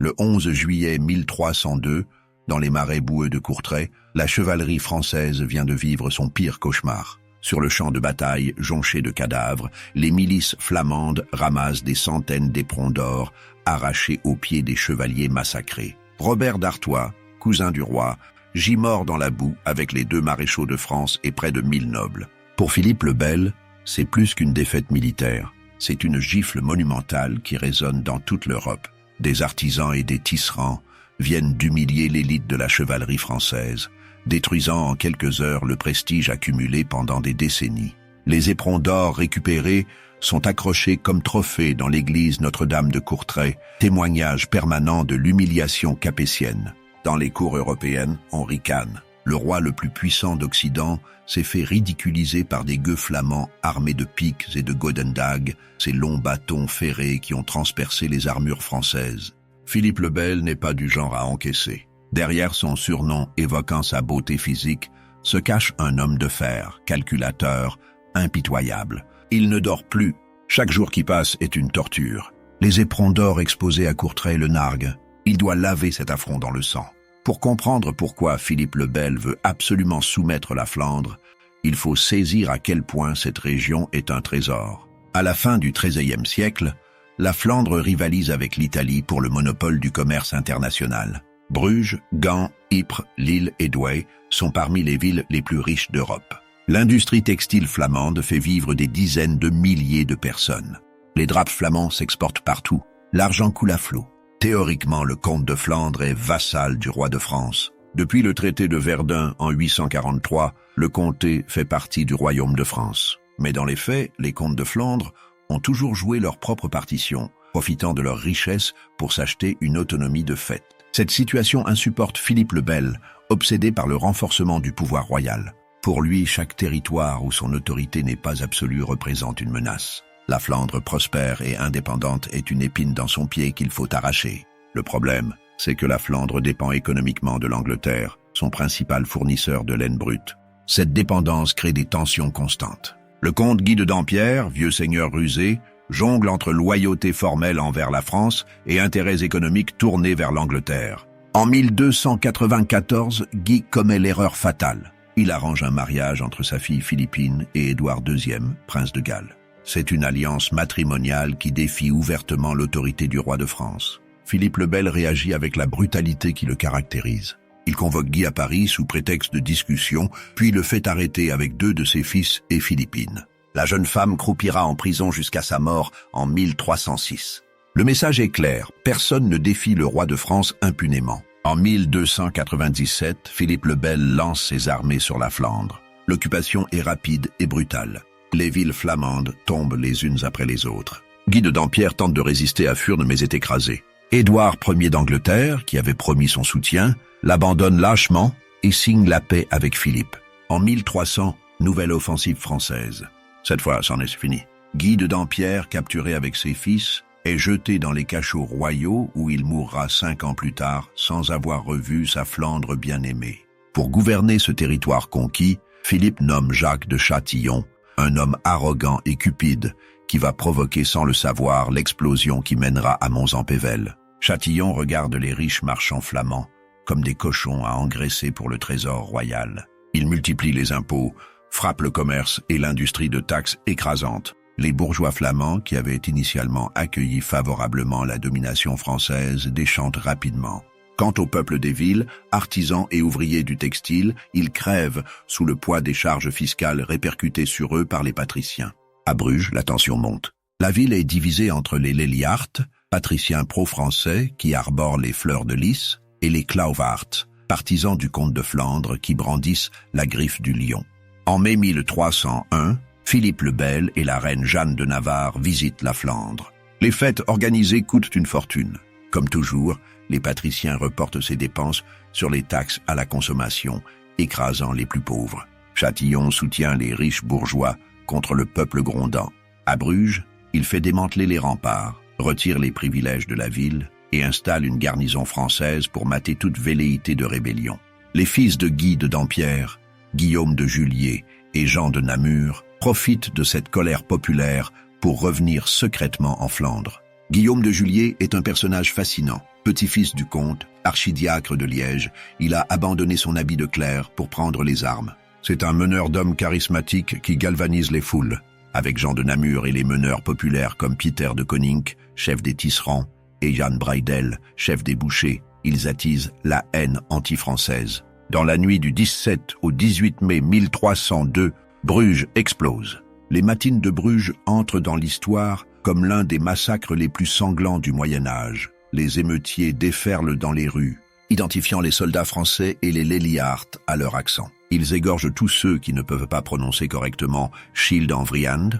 Le 11 juillet 1302, dans les marais boueux de Courtrai, la chevalerie française vient de vivre son pire cauchemar. Sur le champ de bataille, jonché de cadavres, les milices flamandes ramassent des centaines d'éperons d'or, arrachés aux pieds des chevaliers massacrés. Robert d'Artois, cousin du roi, gît mort dans la boue avec les 2 maréchaux de France et près de 1000 nobles. Pour Philippe le Bel, c'est plus qu'une défaite militaire. C'est une gifle monumentale qui résonne dans toute l'Europe. Des artisans et des tisserands viennent d'humilier l'élite de la chevalerie française, détruisant en quelques heures le prestige accumulé pendant des décennies. Les éperons d'or récupérés sont accrochés comme trophées dans l'église Notre-Dame de Courtrai, témoignage permanent de l'humiliation capétienne. Dans les cours européennes, on ricane. Le roi le plus puissant d'Occident s'est fait ridiculiser par des gueux flamands armés de piques et de godendagues, ces longs bâtons ferrés qui ont transpercé les armures françaises. Philippe le Bel n'est pas du genre à encaisser. Derrière son surnom évoquant sa beauté physique, se cache un homme de fer, calculateur, impitoyable. Il ne dort plus. Chaque jour qui passe est une torture. Les éperons d'or exposés à Courtrai le narguent. Il doit laver cet affront dans le sang. Pour comprendre pourquoi Philippe le Bel veut absolument soumettre la Flandre, il faut saisir à quel point cette région est un trésor. À la fin du XIIIe siècle, la Flandre rivalise avec l'Italie pour le monopole du commerce international. Bruges, Gand, Ypres, Lille et Douai sont parmi les villes les plus riches d'Europe. L'industrie textile flamande fait vivre des dizaines de milliers de personnes. Les draps flamands s'exportent partout. L'argent coule à flot. Théoriquement, le comte de Flandre est vassal du roi de France. Depuis le traité de Verdun en 843, le comté fait partie du royaume de France. Mais dans les faits, les comtes de Flandre ont toujours joué leur propre partition, profitant de leur richesse pour s'acheter une autonomie de fait. Cette situation insupporte Philippe le Bel, obsédé par le renforcement du pouvoir royal. Pour lui, chaque territoire où son autorité n'est pas absolue représente une menace. La Flandre prospère et indépendante est une épine dans son pied qu'il faut arracher. Le problème, c'est que la Flandre dépend économiquement de l'Angleterre, son principal fournisseur de laine brute. Cette dépendance crée des tensions constantes. Le comte Guy de Dampierre, vieux seigneur rusé, jongle entre loyauté formelle envers la France et intérêts économiques tournés vers l'Angleterre. En 1294, Guy commet l'erreur fatale. Il arrange un mariage entre sa fille Philippine et Édouard II, prince de Galles. C'est une alliance matrimoniale qui défie ouvertement l'autorité du roi de France. Philippe le Bel réagit avec la brutalité qui le caractérise. Il convoque Guy à Paris sous prétexte de discussion, puis le fait arrêter avec 2 de ses fils et Philippine. La jeune femme croupira en prison jusqu'à sa mort en 1306. Le message est clair, personne ne défie le roi de France impunément. En 1297, Philippe le Bel lance ses armées sur la Flandre. L'occupation est rapide et brutale. Les villes flamandes tombent les unes après les autres. Guy de Dampierre tente de résister à Furnes mais est écrasé. Édouard Ier d'Angleterre, qui avait promis son soutien, l'abandonne lâchement et signe la paix avec Philippe. En 1300, nouvelle offensive française. Cette fois, c'en est fini. Guy de Dampierre, capturé avec ses fils, est jeté dans les cachots royaux où il mourra 5 ans plus tard sans avoir revu sa Flandre bien-aimée. Pour gouverner ce territoire conquis, Philippe nomme Jacques de Châtillon, un homme arrogant et cupide qui va provoquer sans le savoir l'explosion qui mènera à Mons-en-Pévèle. Châtillon regarde les riches marchands flamands comme des cochons à engraisser pour le trésor royal. Il multiplie les impôts, frappe le commerce et l'industrie de taxes écrasantes. Les bourgeois flamands, qui avaient initialement accueilli favorablement la domination française, déchantent rapidement. Quant au peuple des villes, artisans et ouvriers du textile, ils crèvent sous le poids des charges fiscales répercutées sur eux par les patriciens. À Bruges, la tension monte. La ville est divisée entre les Leliards, patriciens pro-français qui arborent les fleurs de lys, et les Klauvaerts, partisans du comte de Flandre qui brandissent la griffe du lion. En mai 1301, Philippe le Bel et la reine Jeanne de Navarre visitent la Flandre. Les fêtes organisées coûtent une fortune. Comme toujours, les patriciens reportent ces dépenses sur les taxes à la consommation, écrasant les plus pauvres. Châtillon soutient les riches bourgeois contre le peuple grondant. À Bruges, il fait démanteler les remparts, retire les privilèges de la ville et installe une garnison française pour mater toute velléité de rébellion. Les fils de Guy de Dampierre, Guillaume de Juliers et Jean de Namur profitent de cette colère populaire pour revenir secrètement en Flandre. Guillaume de Juliers est un personnage fascinant. Petit-fils du comte, archidiacre de Liège, il a abandonné son habit de clerc pour prendre les armes. C'est un meneur d'hommes charismatique qui galvanise les foules. Avec Jean de Namur et les meneurs populaires comme Pieter de Koninck, chef des tisserands, et Jan Breydel, chef des bouchers, ils attisent la haine anti-française. Dans la nuit du 17 au 18 mai 1302, Bruges explose. Les matines de Bruges entrent dans l'histoire comme l'un des massacres les plus sanglants du Moyen-Âge. Les émeutiers déferlent dans les rues, identifiant les soldats français et les Leliart à leur accent. Ils égorgent tous ceux qui ne peuvent pas prononcer correctement Schild en Vriand,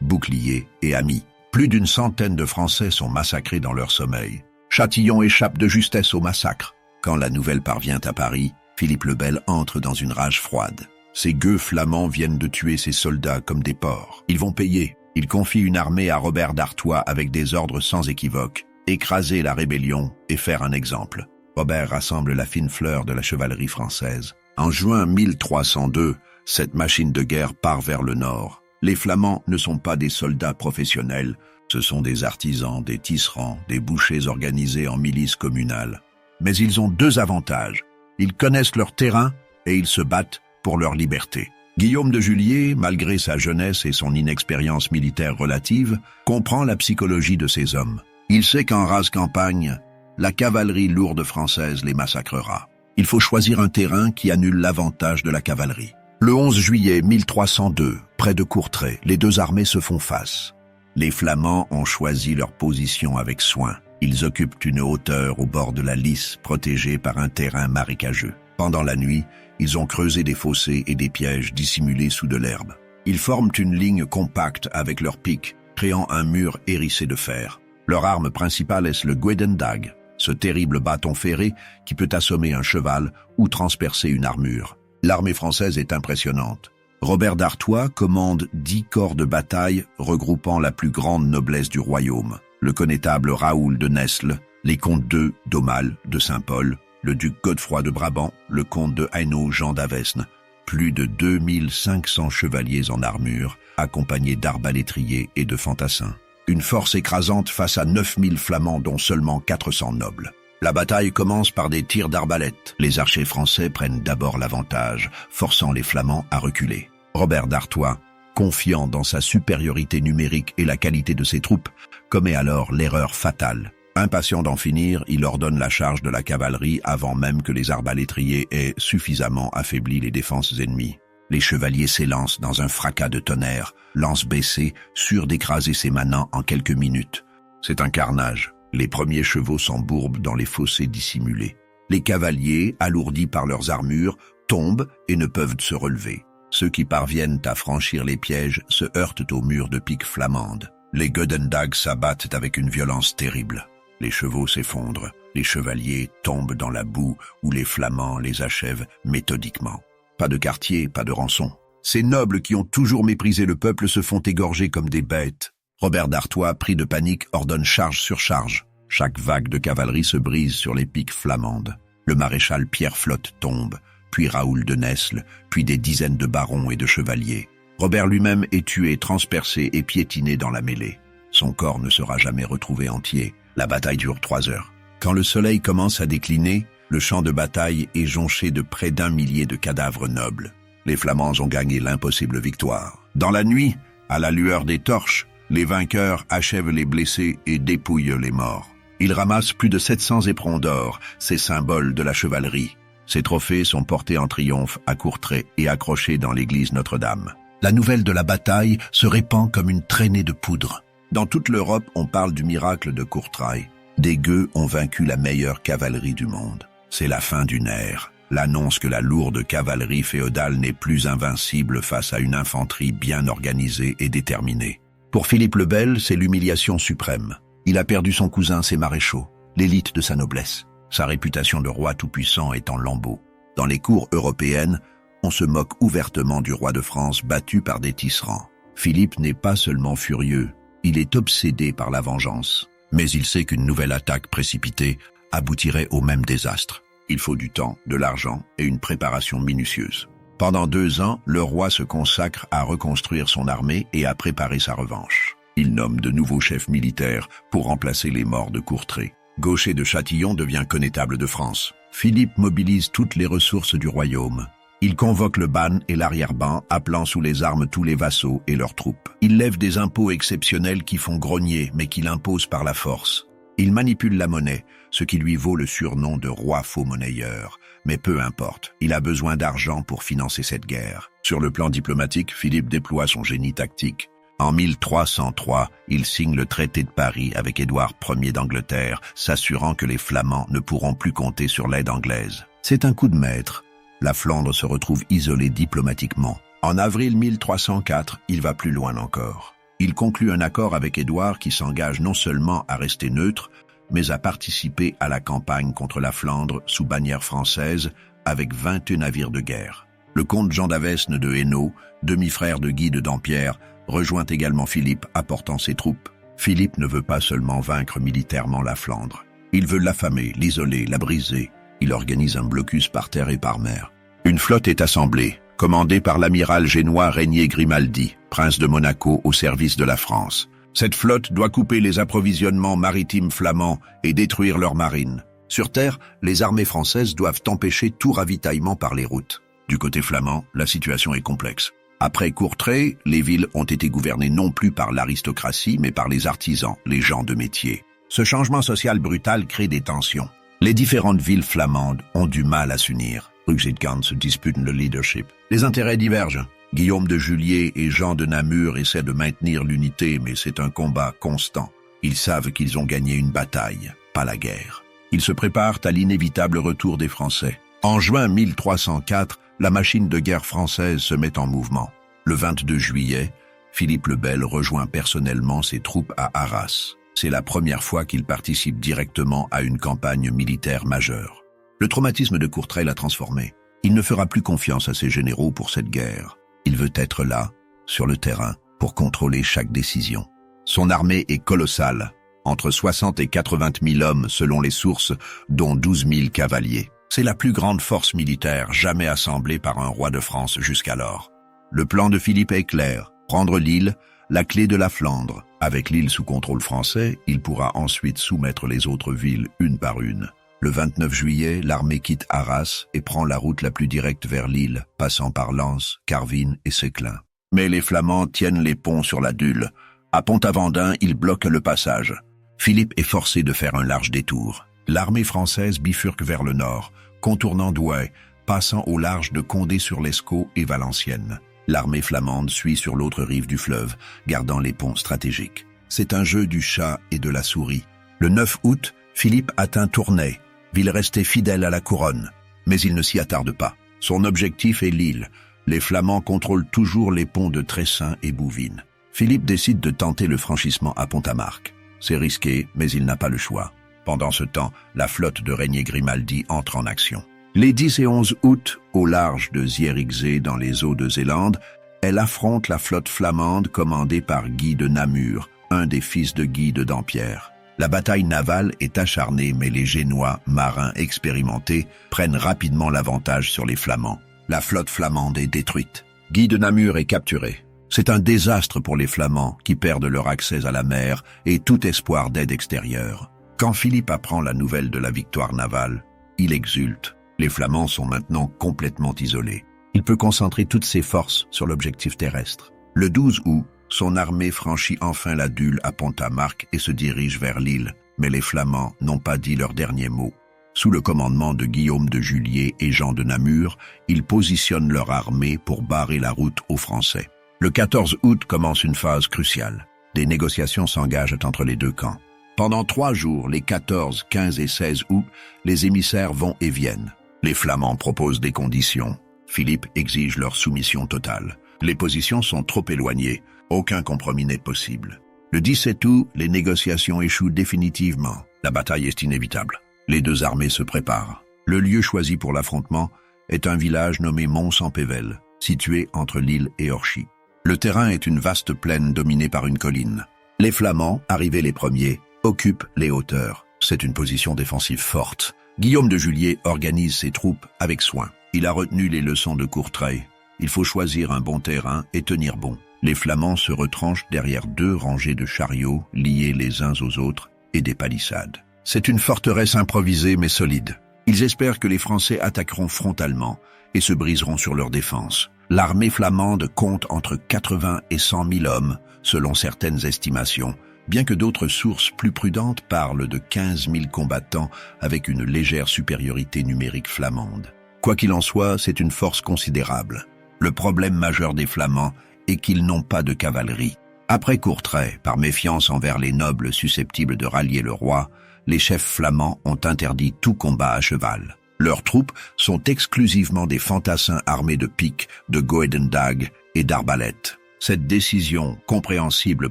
bouclier et ami. Plus d'une centaine de Français sont massacrés dans leur sommeil. Châtillon échappe de justesse au massacre. Quand la nouvelle parvient à Paris, Philippe le Bel entre dans une rage froide. Ces gueux flamands viennent de tuer ses soldats comme des porcs. Ils vont payer. Il confie une armée à Robert d'Artois avec des ordres sans équivoque. Écraser la rébellion et faire un exemple. Robert rassemble la fine fleur de la chevalerie française. En juin 1302, cette machine de guerre part vers le nord. Les Flamands ne sont pas des soldats professionnels, ce sont des artisans, des tisserands, des bouchers organisés en milices communales. Mais ils ont deux avantages. Ils connaissent leur terrain et ils se battent pour leur liberté. Guillaume de Juliers, malgré sa jeunesse et son inexpérience militaire relative, comprend la psychologie de ces hommes. Il sait qu'en rase campagne, la cavalerie lourde française les massacrera. Il faut choisir un terrain qui annule l'avantage de la cavalerie. Le 11 juillet 1302, près de Courtrai, les deux armées se font face. Les Flamands ont choisi leur position avec soin. Ils occupent une hauteur au bord de la Lys, protégée par un terrain marécageux. Pendant la nuit, ils ont creusé des fossés et des pièges dissimulés sous de l'herbe. Ils forment une ligne compacte avec leurs piques, créant un mur hérissé de fer. Leur arme principale est le Guedendag, ce terrible bâton ferré qui peut assommer un cheval ou transpercer une armure. L'armée française est impressionnante. Robert d'Artois commande 10 corps de bataille regroupant la plus grande noblesse du royaume. Le connétable Raoul de Nesle, les comtes d'Aumale, de Saint-Paul, le duc Godefroy de Brabant, le comte de Hainaut Jean d'Avesne. Plus de 2500 chevaliers en armure, accompagnés d'arbalétriers et de fantassins. Une force écrasante face à 9000 Flamands dont seulement 400 nobles. La bataille commence par des tirs d'arbalète. Les archers français prennent d'abord l'avantage, forçant les Flamands à reculer. Robert d'Artois, confiant dans sa supériorité numérique et la qualité de ses troupes, commet alors l'erreur fatale. Impatient d'en finir, il ordonne la charge de la cavalerie avant même que les arbalétriers aient suffisamment affaibli les défenses ennemies. Les chevaliers s'élancent dans un fracas de tonnerre, lance baissée, sûrs d'écraser ses manants en quelques minutes. C'est un carnage. Les premiers chevaux s'embourbent dans les fossés dissimulés. Les cavaliers, alourdis par leurs armures, tombent et ne peuvent se relever. Ceux qui parviennent à franchir les pièges se heurtent aux murs de piques flamandes. Les Guedendag s'abattent avec une violence terrible. Les chevaux s'effondrent, les chevaliers tombent dans la boue où les Flamands les achèvent méthodiquement. Pas de quartier, pas de rançon. Ces nobles qui ont toujours méprisé le peuple se font égorger comme des bêtes. Robert d'Artois, pris de panique, ordonne charge sur charge. Chaque vague de cavalerie se brise sur les piques flamandes. Le maréchal Pierre Flotte tombe, puis Raoul de Nesle, puis des dizaines de barons et de chevaliers. Robert lui-même est tué, transpercé et piétiné dans la mêlée. Son corps ne sera jamais retrouvé entier. La bataille dure 3 heures. Quand le soleil commence à décliner, le champ de bataille est jonché de près d'1 millier de cadavres nobles. Les Flamands ont gagné l'impossible victoire. Dans la nuit, à la lueur des torches, les vainqueurs achèvent les blessés et dépouillent les morts. Ils ramassent plus de 700 éperons d'or, ces symboles de la chevalerie. Ces trophées sont portés en triomphe à Courtrai et accrochés dans l'église Notre-Dame. La nouvelle de la bataille se répand comme une traînée de poudre. Dans toute l'Europe, on parle du miracle de Courtrai. Des gueux ont vaincu la meilleure cavalerie du monde. C'est la fin d'une ère. L'annonce que la lourde cavalerie féodale n'est plus invincible face à une infanterie bien organisée et déterminée. Pour Philippe le Bel, c'est l'humiliation suprême. Il a perdu son cousin, ses maréchaux, l'élite de sa noblesse. Sa réputation de roi tout-puissant est en lambeaux. Dans les cours européennes, on se moque ouvertement du roi de France battu par des tisserands. Philippe n'est pas seulement furieux, il est obsédé par la vengeance. Mais il sait qu'une nouvelle attaque précipitée aboutirait au même désastre. Il faut du temps, de l'argent et une préparation minutieuse. Pendant 2 ans, le roi se consacre à reconstruire son armée et à préparer sa revanche. Il nomme de nouveaux chefs militaires pour remplacer les morts de Courtrai. Gaucher de Châtillon devient connétable de France. Philippe mobilise toutes les ressources du royaume. Il convoque le ban et l'arrière-ban, appelant sous les armes tous les vassaux et leurs troupes. Il lève des impôts exceptionnels qui font grogner, mais qu'il impose par la force. Il manipule la monnaie, ce qui lui vaut le surnom de roi faux-monnayeur. Mais peu importe, il a besoin d'argent pour financer cette guerre. Sur le plan diplomatique, Philippe déploie son génie tactique. En 1303, il signe le traité de Paris avec Édouard Ier d'Angleterre, s'assurant que les Flamands ne pourront plus compter sur l'aide anglaise. C'est un coup de maître. La Flandre se retrouve isolée diplomatiquement. En avril 1304, il va plus loin encore. Il conclut un accord avec Édouard qui s'engage non seulement à rester neutre, mais à participer à la campagne contre la Flandre sous bannière française avec 22 navires de guerre. Le comte Jean d'Avesne de Hainaut, demi-frère de Guy de Dampierre, rejoint également Philippe apportant ses troupes. Philippe ne veut pas seulement vaincre militairement la Flandre. Il veut l'affamer, l'isoler, la briser. Il organise un blocus par terre et par mer. Une flotte est assemblée, commandée par l'amiral génois Régnier Grimaldi, prince de Monaco au service de la France. Cette flotte doit couper les approvisionnements maritimes flamands et détruire leurs marines. Sur terre, les armées françaises doivent empêcher tout ravitaillement par les routes. Du côté flamand, la situation est complexe. Après Courtrai, les villes ont été gouvernées non plus par l'aristocratie, mais par les artisans, les gens de métier. Ce changement social brutal crée des tensions. Les différentes villes flamandes ont du mal à s'unir. Rugzitgans se disputent le leadership. Les intérêts divergent. Guillaume de Juliers et Jean de Namur essaient de maintenir l'unité, mais c'est un combat constant. Ils savent qu'ils ont gagné une bataille, pas la guerre. Ils se préparent à l'inévitable retour des Français. En juin 1304, la machine de guerre française se met en mouvement. Le 22 juillet, Philippe le Bel rejoint personnellement ses troupes à Arras. C'est la première fois qu'il participe directement à une campagne militaire majeure. Le traumatisme de Courtrai l'a transformé. Il ne fera plus confiance à ses généraux pour cette guerre. Il veut être là, sur le terrain, pour contrôler chaque décision. Son armée est colossale, entre 60 et 80 000 hommes selon les sources, dont 12 000 cavaliers. C'est la plus grande force militaire jamais assemblée par un roi de France jusqu'alors. Le plan de Philippe est clair, prendre Lille, la clé de la Flandre. Avec l'île sous contrôle français, il pourra ensuite soumettre les autres villes une par une. Le 29 juillet, l'armée quitte Arras et prend la route la plus directe vers Lille, passant par Lens, Carvin et Séclin. Mais les Flamands tiennent les ponts sur la Dule. À Pont-Aventin, ils bloquent le passage. Philippe est forcé de faire un large détour. L'armée française bifurque vers le nord, contournant Douai, passant au large de Condé-sur-Lescaut et Valenciennes. L'armée flamande suit sur l'autre rive du fleuve, gardant les ponts stratégiques. C'est un jeu du chat et de la souris. Le 9 août, Philippe atteint Tournai, ville restée fidèle à la couronne. Mais il ne s'y attarde pas. Son objectif est Lille. Les Flamands contrôlent toujours les ponts de Tressin et Bouvines. Philippe décide de tenter le franchissement à Pont-à-Marc. C'est risqué, mais il n'a pas le choix. Pendant ce temps, la flotte de Régnier Grimaldi entre en action. Les 10 et 11 août, au large de Zierikzee dans les eaux de Zélande, elle affronte la flotte flamande commandée par Guy de Namur, un des fils de Guy de Dampierre. La bataille navale est acharnée, mais les Génois, marins expérimentés, prennent rapidement l'avantage sur les Flamands. La flotte flamande est détruite. Guy de Namur est capturé. C'est un désastre pour les Flamands qui perdent leur accès à la mer et tout espoir d'aide extérieure. Quand Philippe apprend la nouvelle de la victoire navale, il exulte. Les Flamands sont maintenant complètement isolés. Il peut concentrer toutes ses forces sur l'objectif terrestre. Le 12 août, son armée franchit enfin la Dule à Pont-à-Marc et se dirige vers Lille. Mais les Flamands n'ont pas dit leur dernier mot. Sous le commandement de Guillaume de Juliers et Jean de Namur, ils positionnent leur armée pour barrer la route aux Français. Le 14 août commence une phase cruciale. Des négociations s'engagent entre les deux camps. Pendant 3 jours, les 14, 15 et 16 août, les émissaires vont et viennent. Les Flamands proposent des conditions. Philippe exige leur soumission totale. Les positions sont trop éloignées. Aucun compromis n'est possible. Le 17 août, les négociations échouent définitivement. La bataille est inévitable. Les deux armées se préparent. Le lieu choisi pour l'affrontement est un village nommé Mont-Saint-Pével, situé entre Lille et Orchy. Le terrain est une vaste plaine dominée par une colline. Les Flamands, arrivés les premiers, occupent les hauteurs. C'est une position défensive forte. Guillaume de Juliers organise ses troupes avec soin. Il a retenu les leçons de Courtrai. Il faut choisir un bon terrain et tenir bon. Les Flamands se retranchent derrière 2 rangées de chariots liés les uns aux autres et des palissades. C'est une forteresse improvisée mais solide. Ils espèrent que les Français attaqueront frontalement et se briseront sur leur défense. L'armée flamande compte entre 80 et 100 000 hommes, selon certaines estimations, bien que d'autres sources plus prudentes parlent de 15 000 combattants avec une légère supériorité numérique flamande. Quoi qu'il en soit, c'est une force considérable. Le problème majeur des Flamands est qu'ils n'ont pas de cavalerie. Après Courtrai, par méfiance envers les nobles susceptibles de rallier le roi, les chefs flamands ont interdit tout combat à cheval. Leurs troupes sont exclusivement des fantassins armés de piques, de goedendag et d'arbalètes. Cette décision, compréhensible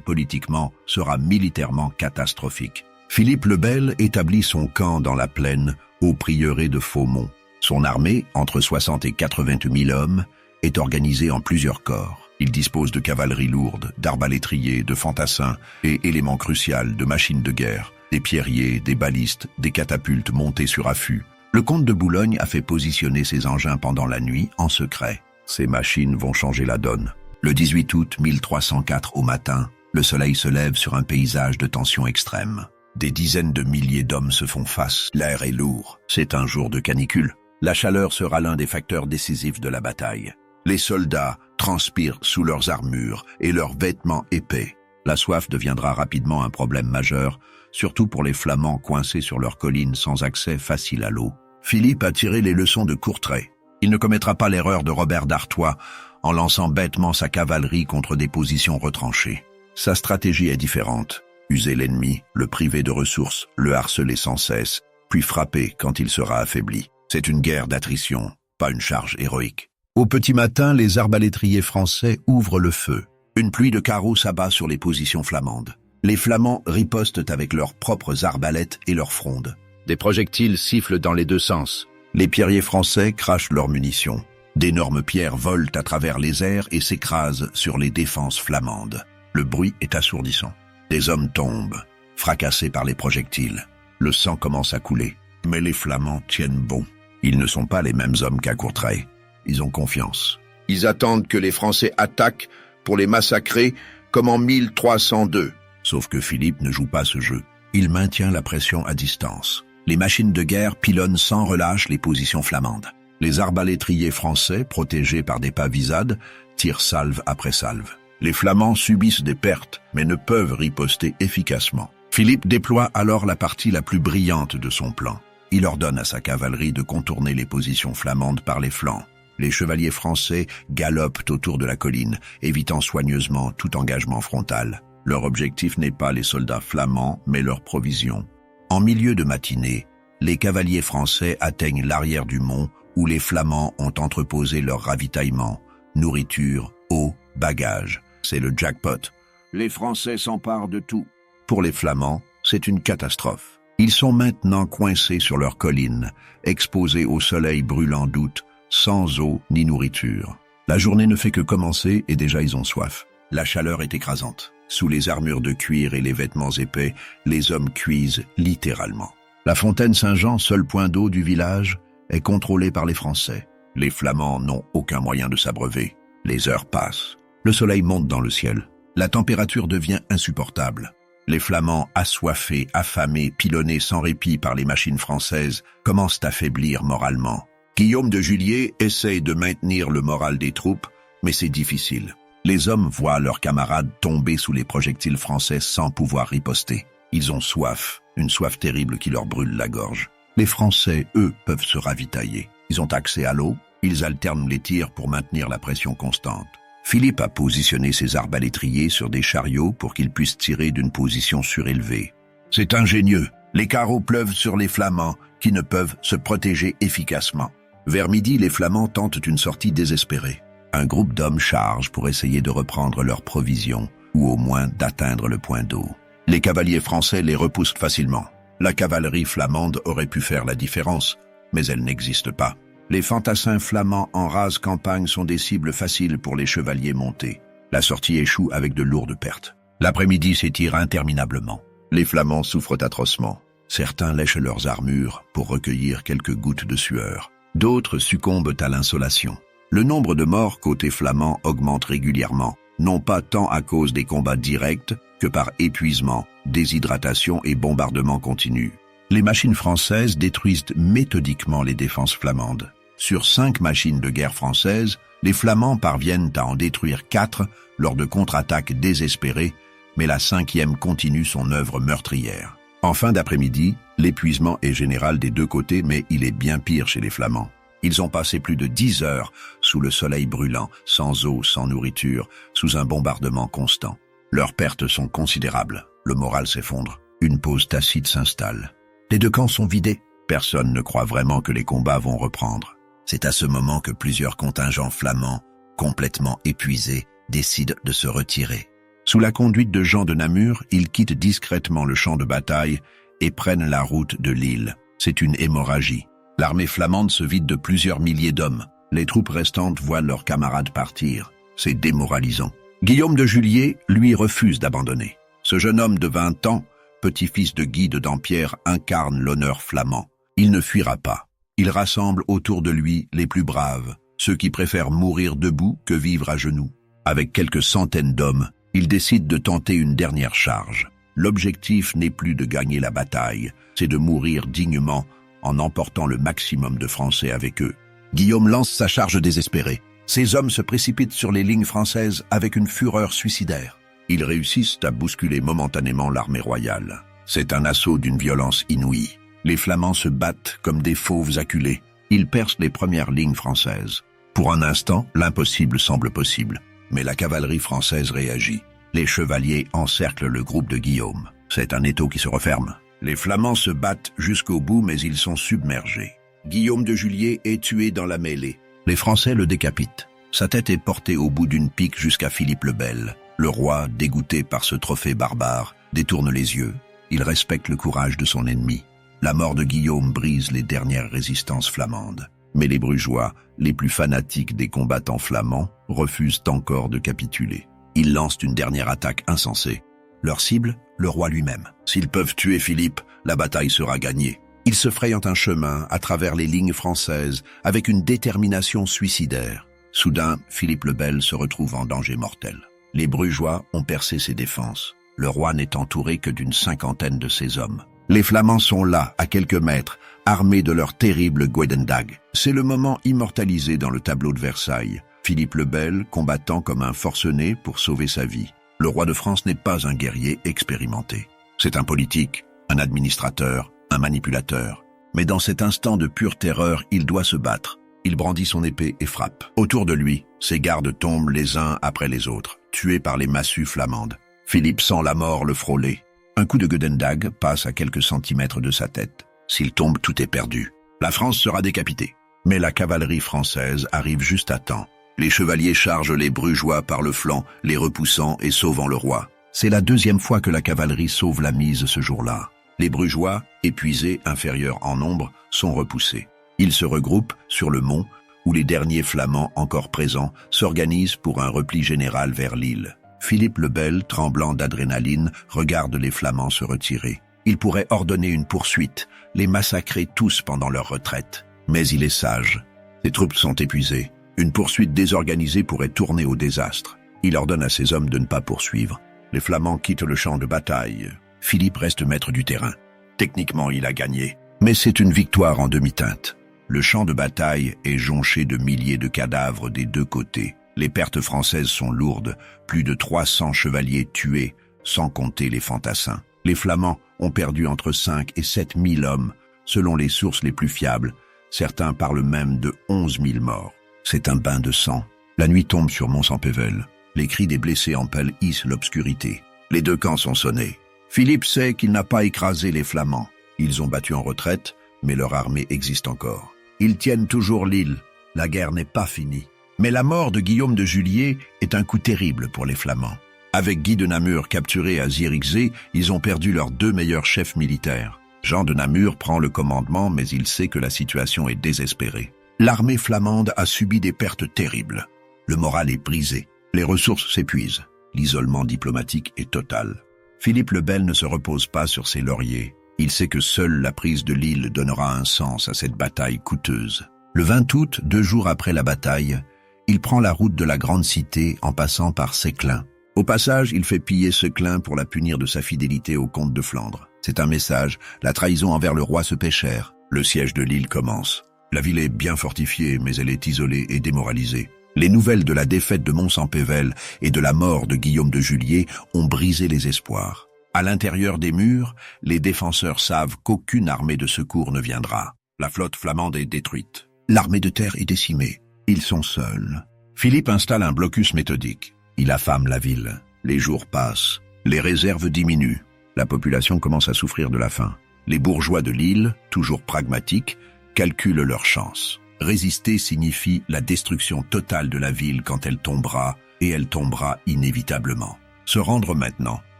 politiquement, sera militairement catastrophique. Philippe le Bel établit son camp dans la plaine, au prieuré de Faumont. Son armée, entre 60 et 80 000 hommes, est organisée en plusieurs corps. Il dispose de cavalerie lourde, d'arbalétriers, de fantassins et, élément crucial, de machines de guerre, des pierriers, des balistes, des catapultes montées sur affût. Le comte de Boulogne a fait positionner ses engins pendant la nuit, en secret. Ces machines vont changer la donne. Le 18 août 1304 au matin, le soleil se lève sur un paysage de tension extrême. Des dizaines de milliers d'hommes se font face. L'air est lourd. C'est un jour de canicule. La chaleur sera l'un des facteurs décisifs de la bataille. Les soldats transpirent sous leurs armures et leurs vêtements épais. La soif deviendra rapidement un problème majeur, surtout pour les Flamands coincés sur leurs collines sans accès facile à l'eau. Philippe a tiré les leçons de Courtrai. Il ne commettra pas l'erreur de Robert d'Artois en lançant bêtement sa cavalerie contre des positions retranchées. Sa stratégie est différente. User l'ennemi, le priver de ressources, le harceler sans cesse, puis frapper quand il sera affaibli. C'est une guerre d'attrition, pas une charge héroïque. Au petit matin, les arbalétriers français ouvrent le feu. Une pluie de carreaux s'abat sur les positions flamandes. Les Flamands ripostent avec leurs propres arbalètes et leurs frondes. Des projectiles sifflent dans les 2 sens. Les pierriers français crachent leurs munitions. D'énormes pierres volent à travers les airs et s'écrasent sur les défenses flamandes. Le bruit est assourdissant. Des hommes tombent, fracassés par les projectiles. Le sang commence à couler. Mais les Flamands tiennent bon. Ils ne sont pas les mêmes hommes qu'à Courtrai. Ils ont confiance. Ils attendent que les Français attaquent pour les massacrer comme en 1302. Sauf que Philippe ne joue pas ce jeu. Il maintient la pression à distance. Les machines de guerre pilonnent sans relâche les positions flamandes. Les arbalétriers français, protégés par des palisades, tirent salve après salve. Les Flamands subissent des pertes, mais ne peuvent riposter efficacement. Philippe déploie alors la partie la plus brillante de son plan. Il ordonne à sa cavalerie de contourner les positions flamandes par les flancs. Les chevaliers français galopent autour de la colline, évitant soigneusement tout engagement frontal. Leur objectif n'est pas les soldats flamands, mais leurs provisions. En milieu de matinée, les cavaliers français atteignent l'arrière du mont où les Flamands ont entreposé leur ravitaillement, nourriture, eau, bagages. C'est le jackpot. Les Français s'emparent de tout. Pour les Flamands, c'est une catastrophe. Ils sont maintenant coincés sur leur colline, exposés au soleil brûlant d'août, sans eau ni nourriture. La journée ne fait que commencer et déjà ils ont soif. La chaleur est écrasante. Sous les armures de cuir et les vêtements épais, les hommes cuisent littéralement. La fontaine Saint-Jean, seul point d'eau du village, est contrôlée par les Français. Les Flamands n'ont aucun moyen de s'abreuver. Les heures passent. Le soleil monte dans le ciel. La température devient insupportable. Les Flamands, assoiffés, affamés, pilonnés sans répit par les machines françaises, commencent à faiblir moralement. Guillaume de Juliers essaye de maintenir le moral des troupes, mais c'est difficile. Les hommes voient leurs camarades tomber sous les projectiles français sans pouvoir riposter. Ils ont soif, une soif terrible qui leur brûle la gorge. Les Français, eux, peuvent se ravitailler. Ils ont accès à l'eau, ils alternent les tirs pour maintenir la pression constante. Philippe a positionné ses arbalétriers sur des chariots pour qu'ils puissent tirer d'une position surélevée. C'est ingénieux. Les carreaux pleuvent sur les Flamands, qui ne peuvent se protéger efficacement. Vers midi, les Flamands tentent une sortie désespérée. Un groupe d'hommes charge pour essayer de reprendre leurs provisions, ou au moins d'atteindre le point d'eau. Les cavaliers français les repoussent facilement. La cavalerie flamande aurait pu faire la différence, mais elle n'existe pas. Les fantassins flamands en rase campagne sont des cibles faciles pour les chevaliers montés. La sortie échoue avec de lourdes pertes. L'après-midi s'étire interminablement. Les Flamands souffrent atrocement. Certains lèchent leurs armures pour recueillir quelques gouttes de sueur. D'autres succombent à l'insolation. Le nombre de morts côté flamand augmente régulièrement, non pas tant à cause des combats directs que par épuisement, déshydratation et bombardement continu. Les machines françaises détruisent méthodiquement les défenses flamandes. Sur 5 machines de guerre françaises, les Flamands parviennent à en détruire 4 lors de contre-attaques désespérées, mais la 5e continue son œuvre meurtrière. En fin d'après-midi, l'épuisement est général des deux côtés, mais il est bien pire chez les Flamands. Ils ont passé plus de 10 heures sous le soleil brûlant, sans eau, sans nourriture, sous un bombardement constant. Leurs pertes sont considérables, le moral s'effondre, une pause tacite s'installe. Les deux camps sont vidés, personne ne croit vraiment que les combats vont reprendre. C'est à ce moment que plusieurs contingents flamands, complètement épuisés, décident de se retirer. Sous la conduite de Jean de Namur, ils quittent discrètement le champ de bataille et prennent la route de Lille. C'est une hémorragie. L'armée flamande se vide de plusieurs milliers d'hommes. Les troupes restantes voient leurs camarades partir. C'est démoralisant. Guillaume de Juliers, lui, refuse d'abandonner. Ce jeune homme de 20 ans, petit-fils de Guy de Dampierre, incarne l'honneur flamand. Il ne fuira pas. Il rassemble autour de lui les plus braves, ceux qui préfèrent mourir debout que vivre à genoux. Avec quelques centaines d'hommes, il décide de tenter une dernière charge. L'objectif n'est plus de gagner la bataille, c'est de mourir dignement en emportant le maximum de Français avec eux. Guillaume lance sa charge désespérée. Ses hommes se précipitent sur les lignes françaises avec une fureur suicidaire. Ils réussissent à bousculer momentanément l'armée royale. C'est un assaut d'une violence inouïe. Les Flamands se battent comme des fauves acculés. Ils percent les premières lignes françaises. Pour un instant, l'impossible semble possible. Mais la cavalerie française réagit. Les chevaliers encerclent le groupe de Guillaume. C'est un étau qui se referme. Les Flamands se battent jusqu'au bout, mais ils sont submergés. Guillaume de Juliers est tué dans la mêlée. Les Français le décapitent. Sa tête est portée au bout d'une pique jusqu'à Philippe le Bel. Le roi, dégoûté par ce trophée barbare, détourne les yeux. Il respecte le courage de son ennemi. La mort de Guillaume brise les dernières résistances flamandes. Mais les Brugeois, les plus fanatiques des combattants flamands, refusent encore de capituler. Ils lancent une dernière attaque insensée. Leur cible, le roi lui-même. S'ils peuvent tuer Philippe, la bataille sera gagnée. Ils se frayent un chemin à travers les lignes françaises avec une détermination suicidaire. Soudain, Philippe le Bel se retrouve en danger mortel. Les Brugeois ont percé ses défenses. Le roi n'est entouré que d'une 50aine de ses hommes. Les Flamands sont là, à quelques mètres, armés de leur terrible Guedendag. C'est le moment immortalisé dans le tableau de Versailles. Philippe le Bel combattant comme un forcené pour sauver sa vie. Le roi de France n'est pas un guerrier expérimenté. C'est un politique, un administrateur, un manipulateur. Mais dans cet instant de pure terreur, il doit se battre. Il brandit son épée et frappe. Autour de lui, ses gardes tombent les uns après les autres, tués par les massues flamandes. Philippe sent la mort le frôler. Un coup de Guedendag passe à quelques centimètres de sa tête. S'il tombe, tout est perdu. La France sera décapitée. Mais la cavalerie française arrive juste à temps. Les chevaliers chargent les Brugeois par le flanc, les repoussant et sauvant le roi. C'est la deuxième fois que la cavalerie sauve la mise ce jour-là. Les Brugeois, épuisés, inférieurs en nombre, sont repoussés. Ils se regroupent sur le mont, où les derniers Flamands encore présents s'organisent pour un repli général vers Lille. Philippe le Bel, tremblant d'adrénaline, regarde les Flamands se retirer. Il pourrait ordonner une poursuite, les massacrer tous pendant leur retraite. Mais il est sage. Ses troupes sont épuisées. Une poursuite désorganisée pourrait tourner au désastre. Il ordonne à ses hommes de ne pas poursuivre. Les Flamands quittent le champ de bataille. Philippe reste maître du terrain. Techniquement, il a gagné. Mais c'est une victoire en demi-teinte. Le champ de bataille est jonché de milliers de cadavres des deux côtés. Les pertes françaises sont lourdes, plus de 300 chevaliers tués, sans compter les fantassins. Les Flamands ont perdu entre 5 et 7 000 hommes, selon les sources les plus fiables. Certains parlent même de 11 000 morts. C'est un bain de sang. La nuit tombe sur Mont-Saint-Pével. Les cris des blessés empalissent l'obscurité. Les deux camps sont sonnés. Philippe sait qu'il n'a pas écrasé les Flamands. Ils ont battu en retraite, mais leur armée existe encore. Ils tiennent toujours Lille. La guerre n'est pas finie. Mais la mort de Guillaume de Juliers est un coup terrible pour les Flamands. Avec Guy de Namur capturé à Zierikzee, ils ont perdu leurs 2 meilleurs chefs militaires. Jean de Namur prend le commandement, mais il sait que la situation est désespérée. L'armée flamande a subi des pertes terribles. Le moral est brisé. Les ressources s'épuisent. L'isolement diplomatique est total. Philippe le Bel ne se repose pas sur ses lauriers. Il sait que seule la prise de Lille donnera un sens à cette bataille coûteuse. Le 20 août, 2 jours après la bataille, Il prend la route de la grande cité en passant par Séclin. Au passage, il fait piller Séclin pour la punir de sa fidélité au comte de Flandre. C'est un message, la trahison envers le roi se paie cher. Le siège de Lille commence. La ville est bien fortifiée, mais elle est isolée et démoralisée. Les nouvelles de la défaite de Mons-en-Pévèle et de la mort de Guillaume de Juliers ont brisé les espoirs. À l'intérieur des murs, les défenseurs savent qu'aucune armée de secours ne viendra. La flotte flamande est détruite. L'armée de terre est décimée. Ils sont seuls. Philippe installe un blocus méthodique. Il affame la ville. Les jours passent. Les réserves diminuent. La population commence à souffrir de la faim. Les bourgeois de Lille, toujours pragmatiques, calculent leurs chances. Résister signifie la destruction totale de la ville quand elle tombera, et elle tombera inévitablement. Se rendre maintenant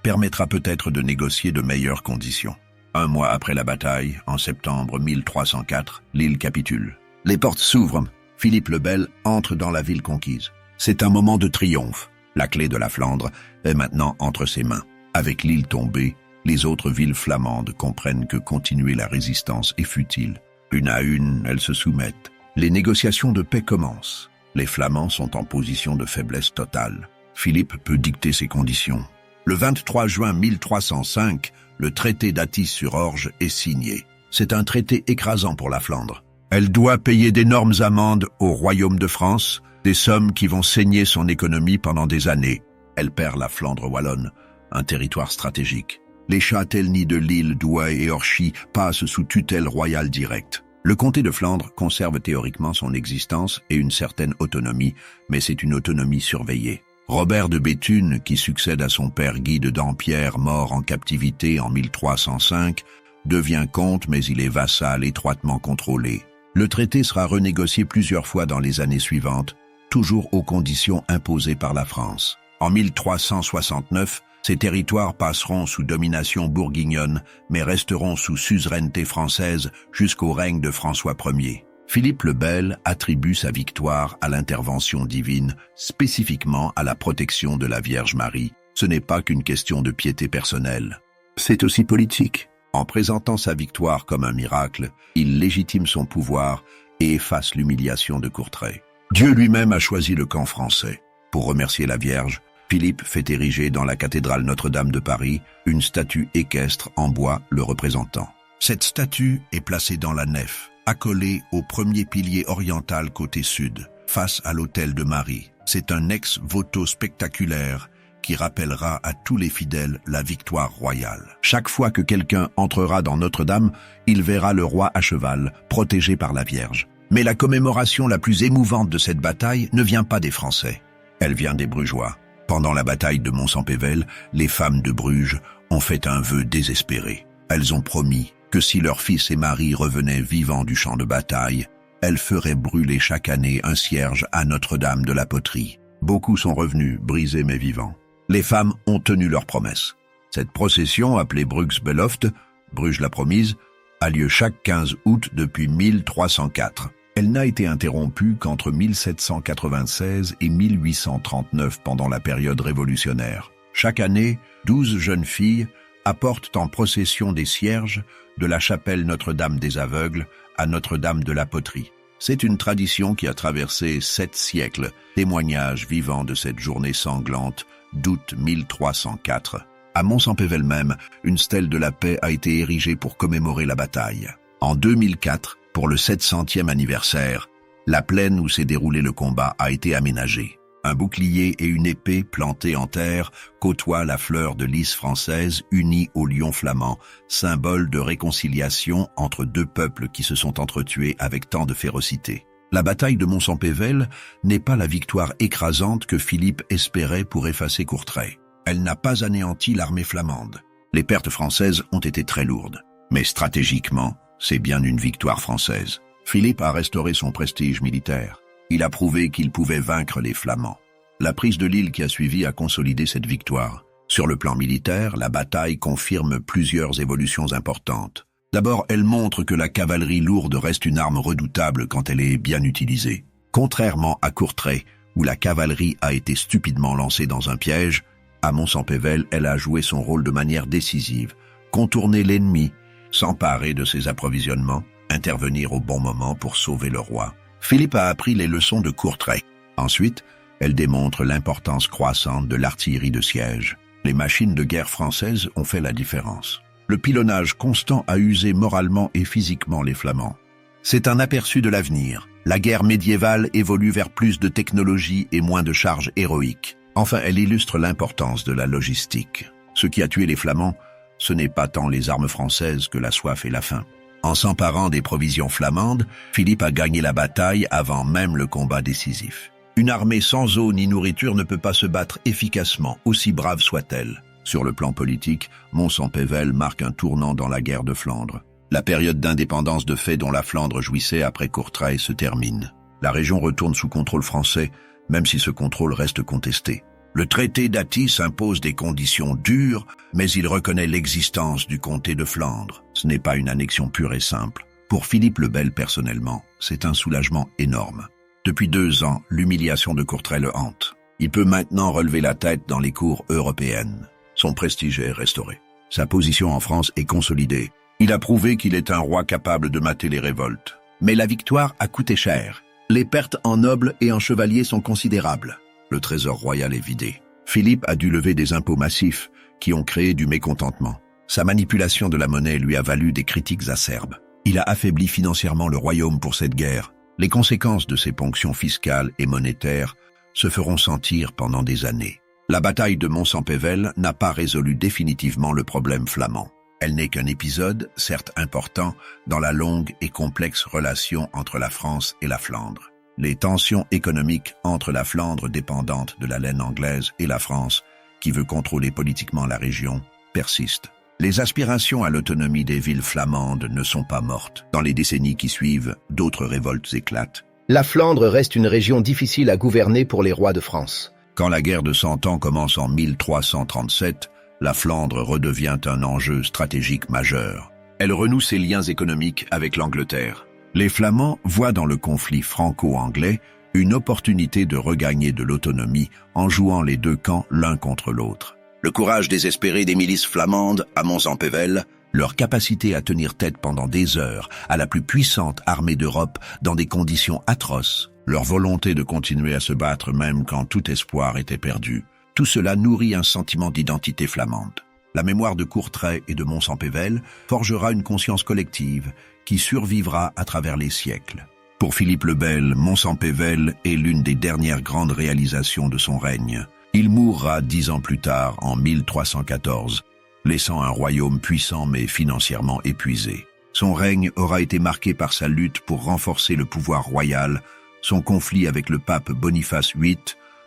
permettra peut-être de négocier de meilleures conditions. Un mois après la bataille, en septembre 1304, Lille capitule. Les portes s'ouvrent. Philippe le Bel entre dans la ville conquise. C'est un moment de triomphe. La clé de la Flandre est maintenant entre ses mains. Avec Lille tombée, les autres villes flamandes comprennent que continuer la résistance est futile. Une à une, elles se soumettent. Les négociations de paix commencent. Les Flamands sont en position de faiblesse totale. Philippe peut dicter ses conditions. Le 23 juin 1305, le traité d'Athis-sur-Orge est signé. C'est un traité écrasant pour la Flandre. Elle doit payer d'énormes amendes au royaume de France, des sommes qui vont saigner son économie pendant des années. Elle perd la Flandre wallonne, un territoire stratégique. Les châtellenies de Lille, Douai et Orchy passent sous tutelle royale directe. Le comté de Flandre conserve théoriquement son existence et une certaine autonomie, mais c'est une autonomie surveillée. Robert de Béthune, qui succède à son père Guy de Dampierre, mort en captivité en 1305, devient comte, mais il est vassal étroitement contrôlé. Le traité sera renégocié plusieurs fois dans les années suivantes, toujours aux conditions imposées par la France. En 1369, ces territoires passeront sous domination bourguignonne, mais resteront sous suzeraineté française jusqu'au règne de François Ier. Philippe le Bel attribue sa victoire à l'intervention divine, spécifiquement à la protection de la Vierge Marie. Ce n'est pas qu'une question de piété personnelle. C'est aussi politique. En présentant sa victoire comme un miracle, il légitime son pouvoir et efface l'humiliation de Courtrai. Dieu lui-même a choisi le camp français. Pour remercier la Vierge, Philippe fait ériger dans la cathédrale Notre-Dame de Paris une statue équestre en bois le représentant. Cette statue est placée dans la nef, accolée au premier pilier oriental côté sud, face à l'autel de Marie. C'est un ex-voto spectaculaire qui rappellera à tous les fidèles la victoire royale. Chaque fois que quelqu'un entrera dans Notre-Dame, il verra le roi à cheval, protégé par la Vierge. Mais la commémoration la plus émouvante de cette bataille ne vient pas des Français. Elle vient des Brugeois. Pendant la bataille de Mons-en-Pévèle, les femmes de Bruges ont fait un vœu désespéré. Elles ont promis que si leur fils et mari revenaient vivants du champ de bataille, elles feraient brûler chaque année un cierge à Notre-Dame de la Poterie. Beaucoup sont revenus, brisés mais vivants. Les femmes ont tenu leur promesse. Cette procession, appelée Brugsbeloft, Bruges la promise, a lieu chaque 15 août depuis 1304. Elle n'a été interrompue qu'entre 1796 et 1839 pendant la période révolutionnaire. Chaque année, 12 jeunes filles apportent en procession des cierges de la chapelle Notre-Dame des Aveugles à Notre-Dame de la Poterie. C'est une tradition qui a traversé 7 siècles, témoignage vivant de cette journée sanglante d'août 1304. À Mons-en-Pévèle même, une stèle de la paix a été érigée pour commémorer la bataille. En 2004, pour le 700e anniversaire, la plaine où s'est déroulé le combat a été aménagée. Un bouclier et une épée plantés en terre côtoient la fleur de lys française unie au lion flamand, symbole de réconciliation entre deux peuples qui se sont entretués avec tant de férocité. La bataille de Mons-en-Pévèle n'est pas la victoire écrasante que Philippe espérait pour effacer Courtrai. Elle n'a pas anéanti l'armée flamande. Les pertes françaises ont été très lourdes. Mais stratégiquement, c'est bien une victoire française. Philippe a restauré son prestige militaire. Il a prouvé qu'il pouvait vaincre les Flamands. La prise de Lille qui a suivi a consolidé cette victoire. Sur le plan militaire, la bataille confirme plusieurs évolutions importantes. D'abord, elle montre que la cavalerie lourde reste une arme redoutable quand elle est bien utilisée. Contrairement à Courtrai, où la cavalerie a été stupidement lancée dans un piège, à Mons-en-Pévèle, elle a joué son rôle de manière décisive. Contourner l'ennemi, s'emparer de ses approvisionnements, intervenir au bon moment pour sauver le roi. Philippe a appris les leçons de Courtrai. Ensuite, elle démontre l'importance croissante de l'artillerie de siège. Les machines de guerre françaises ont fait la différence. Le pilonnage constant a usé moralement et physiquement les Flamands. C'est un aperçu de l'avenir. La guerre médiévale évolue vers plus de technologie et moins de charges héroïques. Enfin, elle illustre l'importance de la logistique. Ce qui a tué les Flamands, ce n'est pas tant les armes françaises que la soif et la faim. En s'emparant des provisions flamandes, Philippe a gagné la bataille avant même le combat décisif. Une armée sans eau ni nourriture ne peut pas se battre efficacement, aussi brave soit-elle. Sur le plan politique, Mons-en-Pévèle marque un tournant dans la guerre de Flandre. La période d'indépendance de fait dont la Flandre jouissait après Courtrai se termine. La région retourne sous contrôle français, même si ce contrôle reste contesté. Le traité d'Athis impose des conditions dures, mais il reconnaît l'existence du comté de Flandre. Ce n'est pas une annexion pure et simple. Pour Philippe le Bel personnellement, c'est un soulagement énorme. Depuis 2 ans, l'humiliation de Courtrai le hante. Il peut maintenant relever la tête dans les cours européennes. Son prestige est restauré. Sa position en France est consolidée. Il a prouvé qu'il est un roi capable de mater les révoltes. Mais la victoire a coûté cher. Les pertes en nobles et en chevaliers sont considérables. Le trésor royal est vidé. Philippe a dû lever des impôts massifs qui ont créé du mécontentement. Sa manipulation de la monnaie lui a valu des critiques acerbes. Il a affaibli financièrement le royaume pour cette guerre. Les conséquences de ces ponctions fiscales et monétaires se feront sentir pendant des années. La bataille de Mons-en-Pévèle n'a pas résolu définitivement le problème flamand. Elle n'est qu'un épisode, certes important, dans la longue et complexe relation entre la France et la Flandre. Les tensions économiques entre la Flandre dépendante de la laine anglaise et la France, qui veut contrôler politiquement la région, persistent. Les aspirations à l'autonomie des villes flamandes ne sont pas mortes. Dans les décennies qui suivent, d'autres révoltes éclatent. La Flandre reste une région difficile à gouverner pour les rois de France. Quand la guerre de 100 ans commence en 1337, la Flandre redevient un enjeu stratégique majeur. Elle renoue ses liens économiques avec l'Angleterre. Les Flamands voient dans le conflit franco-anglais une opportunité de regagner de l'autonomie en jouant les 2 camps l'un contre l'autre. Le courage désespéré des milices flamandes à Mons-en-Pévèle, leur capacité à tenir tête pendant des heures à la plus puissante armée d'Europe dans des conditions atroces, leur volonté de continuer à se battre même quand tout espoir était perdu, tout cela nourrit un sentiment d'identité flamande. La mémoire de Courtrai et de Mons-en-Pévèle forgera une conscience collective qui survivra à travers les siècles. Pour Philippe le Bel, Mons-en-Pévèle est l'une des dernières grandes réalisations de son règne. Il mourra 10 ans plus tard, en 1314, laissant un royaume puissant mais financièrement épuisé. Son règne aura été marqué par sa lutte pour renforcer le pouvoir royal, son conflit avec le pape Boniface VIII,